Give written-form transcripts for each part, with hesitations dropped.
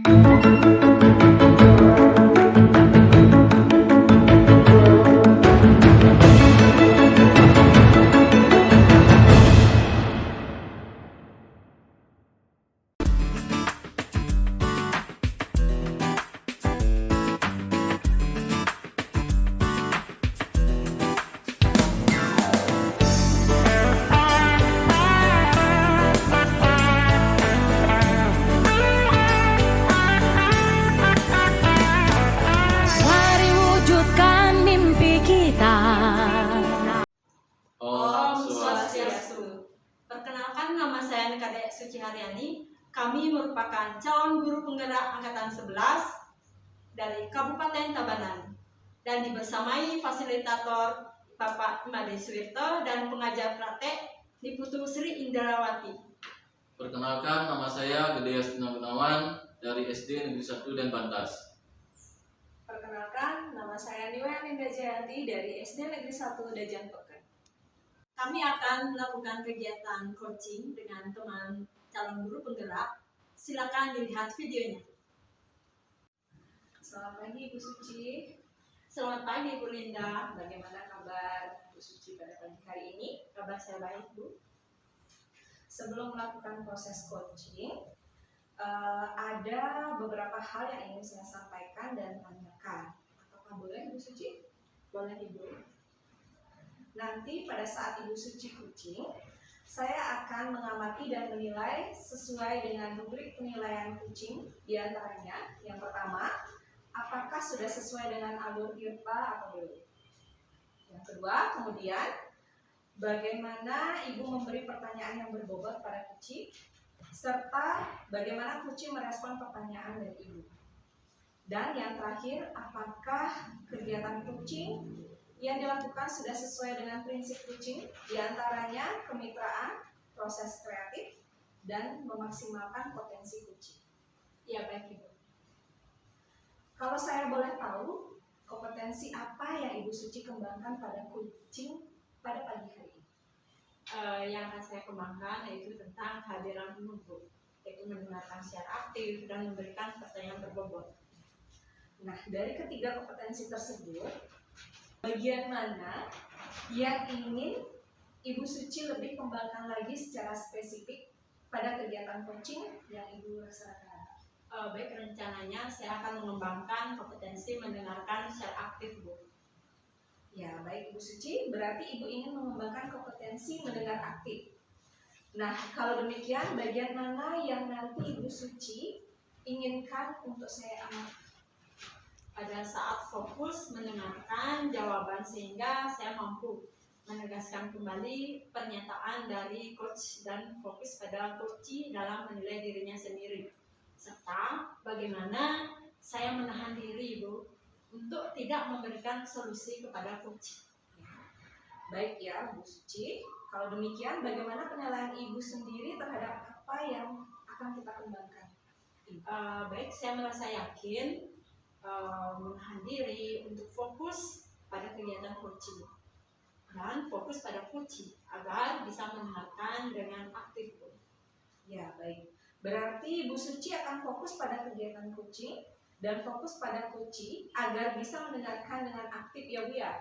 Mari wujudkan mimpi kita. Om Swastiastu. Perkenalkan, nama saya Kadek Suci Haryani. Kami merupakan calon guru penggerak angkatan 11 dari Kabupaten Tabanan dan dibersamai fasilitator Bapak Imade Suwirto dan pengajar praktek Diputu Sri Indrawati. Perkenalkan, nama saya Gede Yastina Gunawan dari SD Negeri 1 dan Bantas. Perkenalkan, nama saya Niwa Ninda Jayanti dari SD Negeri 1 Dajan Peken. Kami akan melakukan kegiatan coaching dengan teman calon guru penggerak. Silakan dilihat videonya. Selamat pagi Ibu Suci. Selamat pagi Bu Linda. Bagaimana kabar Ibu Suci pada pagi hari ini? Kabar saya baik Bu. Sebelum melakukan proses coaching, ada beberapa hal yang ingin saya sampaikan dan tanyakan. Apakah boleh Ibu Suci? Boleh Ibu. Nanti pada saat Ibu Suci coaching, saya akan mengamati dan menilai sesuai dengan rubrik penilaian coaching. Di antaranya, yang pertama, apakah sudah sesuai dengan alur IRPA atau belum? Yang kedua, kemudian, bagaimana Ibu memberi pertanyaan yang berbobot pada coaching, serta bagaimana coaching merespon pertanyaan dari Ibu. Dan yang terakhir, apakah kegiatan coaching yang dilakukan sudah sesuai dengan prinsip coaching, diantaranya kemitraan, proses kreatif, dan memaksimalkan potensi coaching. Ya baik Ibu. Kalau saya boleh tahu, kompetensi apa yang Ibu Suci kembangkan pada coaching pada pagi hari ini? Yang akan saya kembangkan yaitu tentang kehadiran penuntut, yaitu mendengarkan secara aktif dan memberikan pertanyaan berbobot. Nah, dari ketiga kompetensi tersebut, bagian mana yang ingin Ibu Suci lebih kembangkan lagi secara spesifik pada kegiatan coaching yang Ibu laksanakan? Baik, rencananya saya akan mengembangkan kompetensi mendengarkan secara aktif Bu. Ya, baik Ibu Suci, berarti Ibu ingin mengembangkan kompetensi mendengar aktif. Nah, kalau demikian, bagian mana yang nanti Ibu Suci inginkan untuk saya amati? Pada saat fokus mendengarkan jawaban sehingga saya mampu menegaskan kembali pernyataan dari coach dan fokus pada coach dalam menilai dirinya sendiri, serta bagaimana saya menahan diri Bu untuk tidak memberikan solusi kepada coach. Baik ya Bu Suci, kalau demikian bagaimana penilaian Ibu sendiri terhadap apa yang akan kita kembangkan? Baik, saya merasa yakin menahan diri untuk fokus pada kegiatan coaching dan fokus pada coaching agar bisa mendengarkan dengan aktif. Ya, baik. Berarti Bu Suci akan fokus pada kegiatan coaching dan fokus pada coaching agar bisa mendengarkan dengan aktif ya Bu ya.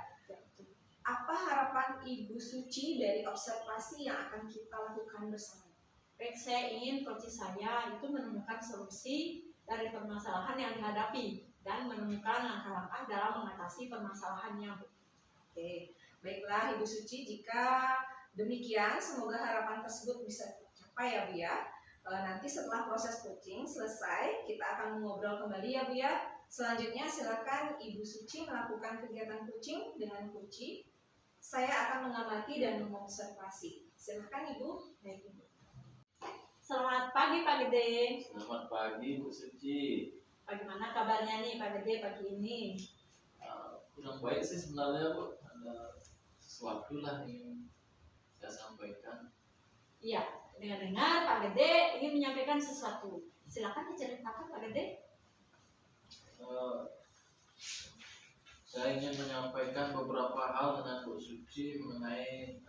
Apa harapan Ibu Suci dari observasi yang akan kita lakukan bersama? Baik, saya ingin coach saya itu menemukan solusi dari permasalahan yang dihadapi dan menemukan langkah-langkah dalam mengatasi permasalahannya. Oke, baiklah Ibu Suci, jika demikian semoga harapan tersebut bisa tercapai ya Bu ya. Nanti setelah proses coaching selesai, kita akan mengobrol kembali ya Bu ya. Selanjutnya silakan Ibu Suci melakukan kegiatan coaching dengan coaching. Saya akan mengamati dan mengobservasi. Silakan Ibu. Baik Ibu. Selamat pagi Pak Gede. Selamat pagi Bu Suci. Bagaimana kabarnya nih Pak Gede pagi ini? Kurang baik sih sebenarnya Bu. Ada sesuatu lah yang saya sampaikan. Iya, dengar-dengar Pak Gede ingin menyampaikan sesuatu. Silakan diceritakan Pak Gede. Saya ingin menyampaikan beberapa hal dengan Bu Suci mengenai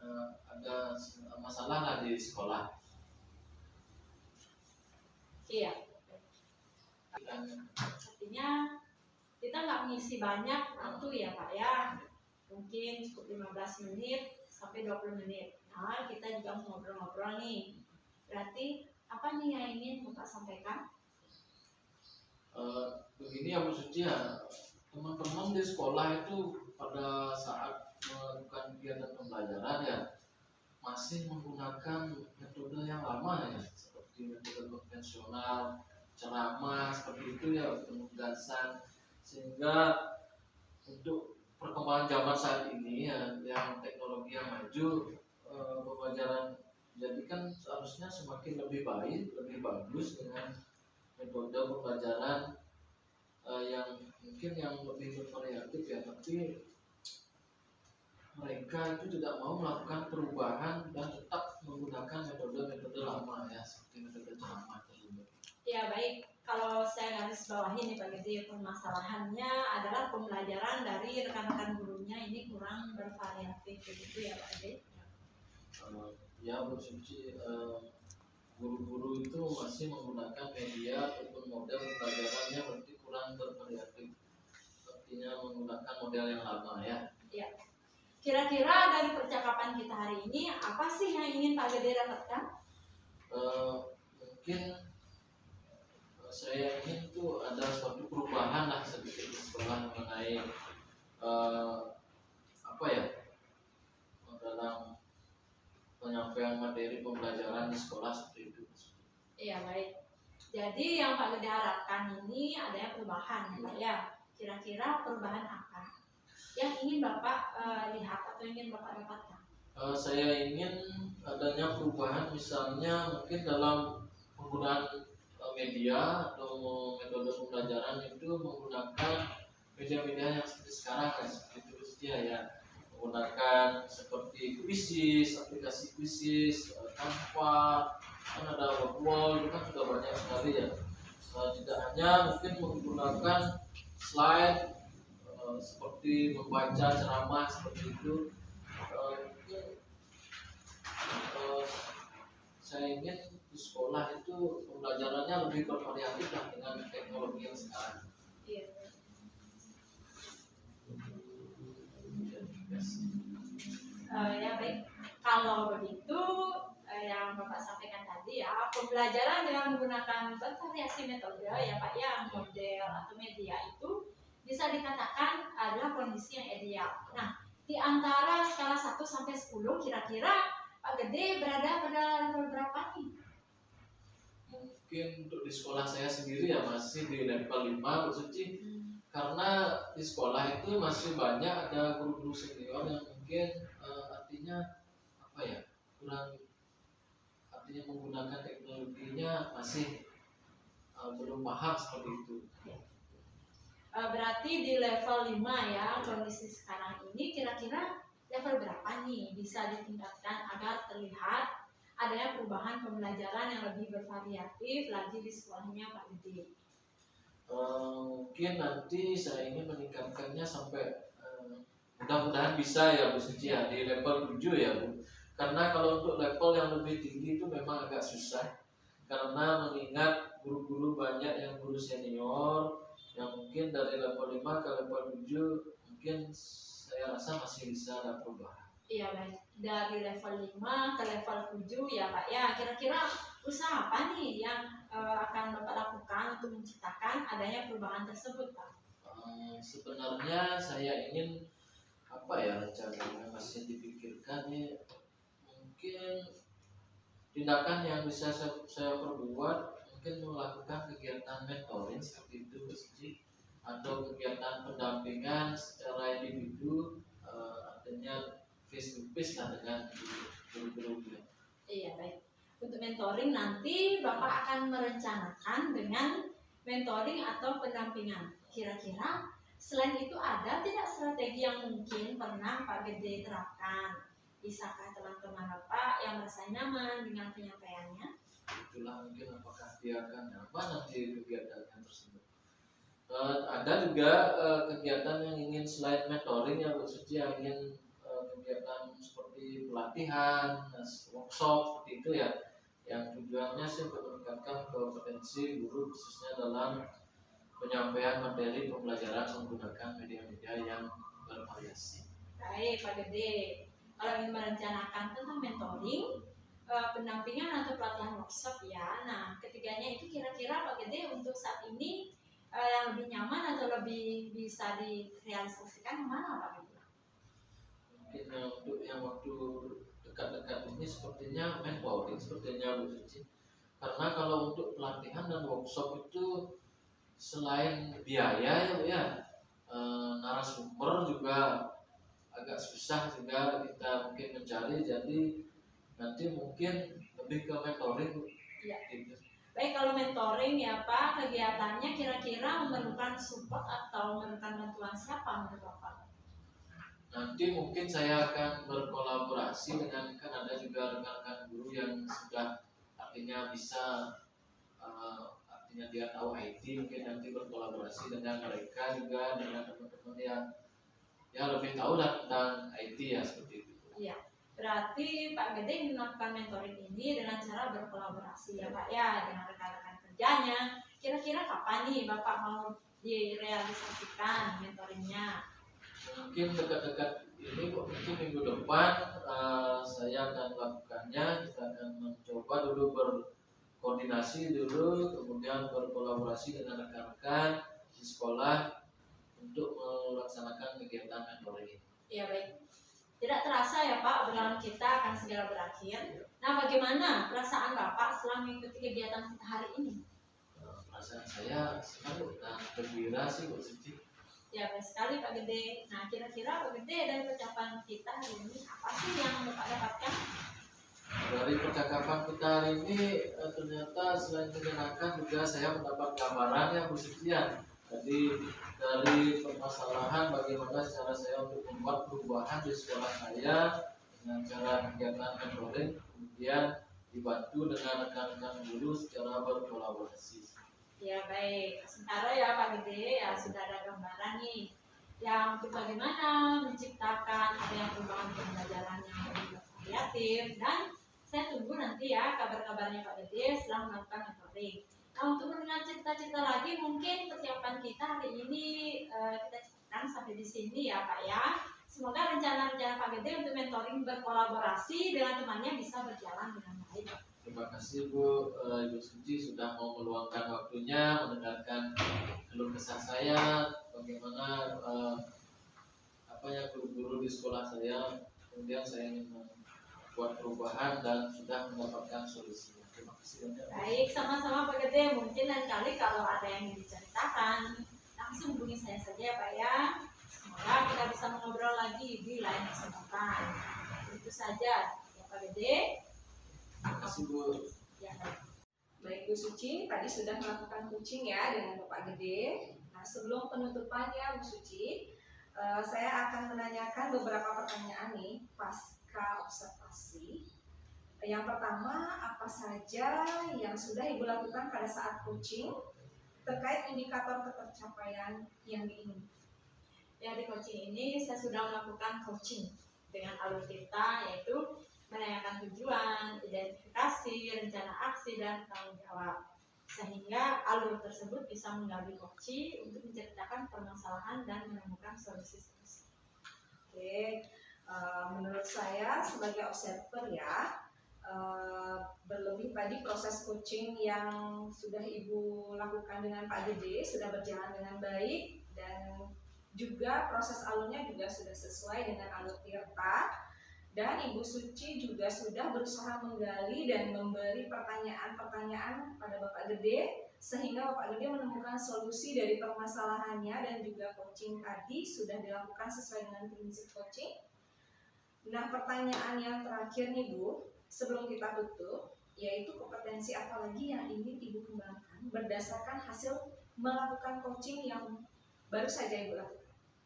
ada masalah lah di sekolah. Iya. menyampaikannya. Artinya kita nggak mengisi banyak waktu ya Pak ya, mungkin cukup 15 menit sampai 20 menit. Nah kita juga mau ngobrol-ngobrol nih, berarti apa nih yang ingin Bapak sampaikan? Begini ya Bu Suci ya, teman-teman di sekolah itu pada saat melakukan kegiatan pembelajaran ya masih menggunakan metode yang lama ya, seperti metode konvensional, ceramah seperti itu ya, penugasan, sehingga untuk perkembangan zaman saat ini ya, yang teknologi yang maju, pembelajaran jadi kan seharusnya semakin lebih baik, lebih bagus dengan metode pembelajaran yang mungkin yang lebih bervariatif ya, tapi mereka itu tidak mau melakukan perubahan dan tetap menggunakan metode-metode lama ya, seperti metode ceramah tersebut. Ya baik, kalau saya garis bawahi nih Pak Gede, permasalahannya adalah pembelajaran dari rekan-rekan gurunya ini kurang bervariatif begitu ya Pak Gede. Ya Bu Suci, guru-guru itu masih menggunakan media ataupun model pembelajarannya berarti kurang bervariatif, artinya menggunakan model yang lama ya. Ya. Kira-kira dari percakapan kita hari ini apa sih yang ingin Pak Gede dapatkan? Mungkin saya ingin tuh ada suatu perubahan lah sedikit di sekolah mengenai apa ya, dalam penyampaian materi pembelajaran di sekolah seperti itu. Iya baik. Jadi yang Pak Gede harapkan ini adanya perubahan ya Pak ya. Kira-kira perubahan apa yang ingin Bapak lihat atau ingin Bapak dapatkan? Saya ingin adanya perubahan, misalnya mungkin dalam penggunaan media atau metode pembelajaran itu menggunakan media-media yang seperti sekarang kan, seperti itu ya, menggunakan seperti Quizzes, aplikasi Quizzes, Canva, kan ada Wordwall, itu kan sudah banyak sekali ya. Tidak hanya mungkin menggunakan slide seperti membaca ceramah seperti itu. Saya ingin di sekolah itu pembelajarannya lebih bervariatif lah dengan teknologi yang sekarang. Iya. Ya baik, kalau begitu yang Bapak sampaikan tadi ya, pembelajaran dengan menggunakan bervariasi metode ya Pak ya, model atau media itu bisa dikatakan adalah kondisi yang ideal. Nah, di antara skala 1 sampai 10 kira-kira Pak Gede berada pada level berapa nih? Mungkin untuk di sekolah saya sendiri ya masih di level 5 Bu Suci. Karena di sekolah itu masih banyak ada guru-guru senior yang mungkin artinya apa ya, kurang, artinya menggunakan teknologinya masih belum paham seperti itu. Berarti di level 5 ya kondisi sekarang ini, kira-kira level berapa nih bisa ditingkatkan agar terlihat adanya perubahan pembelajaran yang lebih bervariatif lagi di sekolahnya Pak Gede? Mungkin nanti saya ingin meningkatkannya sampai mudah-mudahan bisa ya Bu Suci ya, di level 7 ya Bu. Karena kalau untuk level yang lebih tinggi itu memang agak susah, karena mengingat guru-guru banyak yang guru senior yang mungkin dari level 5 ke level 7 mungkin saya rasa masih bisa ada perubahan. Iya baik, dari level 5 ke level 7 ya Pak ya, kira-kira usaha apa nih yang akan Bapak lakukan untuk menciptakan adanya perubahan tersebut Pak? Sebenarnya saya ingin apa ya, rencananya masih dipikirkan ya, mungkin tindakan yang bisa saya perbuat mungkin melakukan kegiatan mentoring seperti itu Bu Suci, atau kegiatan pendampingan secara individu, artinya face to face lah dengan guru-gurunya. Iya baik. Untuk mentoring nanti Bapak akan merencanakan dengan mentoring atau pendampingan. Kira-kira selain itu ada tidak strategi yang mungkin pernah Pak Gede terapkan? Bisakah teman-teman Bapak yang merasa nyaman dengan penyampaiannya? Itulah mungkin apakah dia akan nyaman nanti kegiatannya tersebut. Ada juga kegiatan yang ingin selain mentoring ya Bu Suci, yang ingin kegiatan seperti pelatihan, workshop seperti itu ya, yang tujuannya sih untuk meningkatkan kompetensi guru khususnya dalam penyampaian materi pembelajaran menggunakan media-media yang bervariasi. Baik, Pak Gede. Kalau ingin merencanakan tentang mentoring, pendampingan atau pelatihan workshop ya. Nah, ketiganya itu kira-kira Pak Gede untuk saat ini yang lebih nyaman atau lebih bisa direalisasikan mana Pak Gede? Mungkin untuk yang waktu dekat-dekat ini sepertinya mentoring sepertinya Bu Suci. Karena kalau untuk pelatihan dan workshop itu selain biaya ya Bu ya, narasumber juga agak susah juga kita mungkin mencari, jadi nanti mungkin lebih ke mentoring Bu. Iya. Gitu. Baik, kalau mentoring ya Pak, kegiatannya kira-kira memerlukan support atau memerlukan bantuan siapa menurut Bapak? Nanti mungkin saya akan berkolaborasi dengan, kan ada juga rekan-rekan guru yang sudah artinya bisa artinya dia tahu IT, mungkin nanti berkolaborasi dengan mereka juga, dengan teman-teman yang ya lebih tahu lah tentang IT ya, seperti itu. Iya, berarti Pak Gede melakukan mentoring ini dengan cara berkolaborasi ya Pak ya dengan rekan-rekan kerjanya. Kira-kira kapan nih Bapak mau direalisasikan mentoringnya? Mungkin dekat-dekat ini mungkin minggu depan saya akan melakukannya. Kita akan mencoba dulu berkoordinasi dulu, kemudian berkolaborasi dengan rekan-rekan di sekolah untuk melaksanakan kegiatan mentoring ini. Ya baik. Tidak terasa ya Pak, obrolan kita akan segera berakhir. Nah, bagaimana perasaan Bapak setelah mengikuti kegiatan kita hari ini? Perasaan saya senang dan gembira sih Bu Suci. Ya, baik sekali Pak Gede. Nah, kira-kira Pak Gede dari percakapan kita hari ini apa sih yang Bapak dapatkan? Dari percakapan kita hari ini ternyata selain menyenangkan juga saya mendapat gambaran yang Bu Suci ya. Jadi dari permasalahan bagaimana cara saya untuk membuat perubahan di sekolah saya dengan cara kegiatan mentoring, kemudian dibantu dengan rekan-rekan guru secara berkolaborasi. Ya baik, sementara ya Pak Gede ya sudah ada gambaran nih yang untuk bagaimana menciptakan ada yang perubahan pembelajaran yang lebih variatif, dan saya tunggu nanti ya kabar-kabarnya Pak Gede setelah melakukan mentoring. Nah, untuk mendengar cerita-cerita lagi mungkin persiapan kita hari ini kita cukupkan sampai di sini ya Pak ya. Semoga rencana-rencana Pak Gede untuk mentoring berkolaborasi dengan temannya bisa berjalan dengan baik. Terima kasih Bu Ibu Suci sudah mau meluangkan waktunya mendengarkan keluh kesah saya, bagaimana apa yang guru-guru di sekolah saya, kemudian saya ingin membuat perubahan dan sudah mendapatkan solusinya. Terima kasih banyak. Baik, sama-sama Pak Gede. Mungkin lain kali kalau ada yang ingin diceritakan, langsung hubungi saya saja ya Pak ya. Semoga kita bisa mengobrol lagi di lain kesempatan. Itu saja ya Pak Gede. Terima kasih Bu. Ya, Baik Bu Suci, tadi sudah melakukan coaching ya dengan Bapak Gede. Nah, sebelum penutupannya Bu Suci, saya akan menanyakan beberapa pertanyaan nih pasca observasi. Yang pertama, apa saja yang sudah Ibu lakukan pada saat coaching terkait indikator ketercapaian yang diinginkan? ya di coaching ini saya sudah melakukan coaching dengan alur kita, yaitu menanyakan tujuan, identifikasi, rencana aksi, dan tanggung jawab. Sehingga alur tersebut bisa menggali coaching untuk menceritakan permasalahan dan menemukan solusi-solusi. Oke, menurut saya sebagai observer ya, berlebih tadi proses coaching yang sudah Ibu lakukan dengan Pak Gede sudah berjalan dengan baik, dan juga proses alurnya juga sudah sesuai dengan alur Tirta, dan Ibu Suci juga sudah berusaha menggali dan memberi pertanyaan-pertanyaan pada Bapak Gede sehingga Bapak Gede menemukan solusi dari permasalahannya, dan juga coaching tadi sudah dilakukan sesuai dengan prinsip coaching. Nah, pertanyaan yang terakhir nih Bu, sebelum kita tutup, yaitu kompetensi apa lagi yang ingin Ibu kembangkan berdasarkan hasil melakukan coaching yang baru saja Ibu lakukan?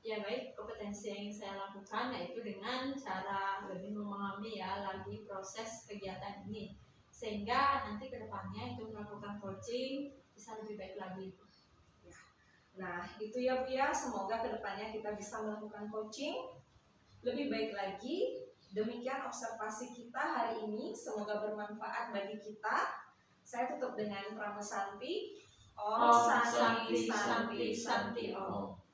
Ya baik, kompetensi yang saya lakukan yaitu dengan cara lebih memahami ya lagi proses kegiatan ini, sehingga nanti kedepannya itu melakukan coaching bisa lebih baik lagi. Nah, itu ya Bu ya, semoga kedepannya kita bisa melakukan coaching lebih baik lagi. Demikian observasi kita hari ini, semoga bermanfaat bagi kita. Saya tutup dengan Pramesanti. Om Santi Santi Santi Om. Oh.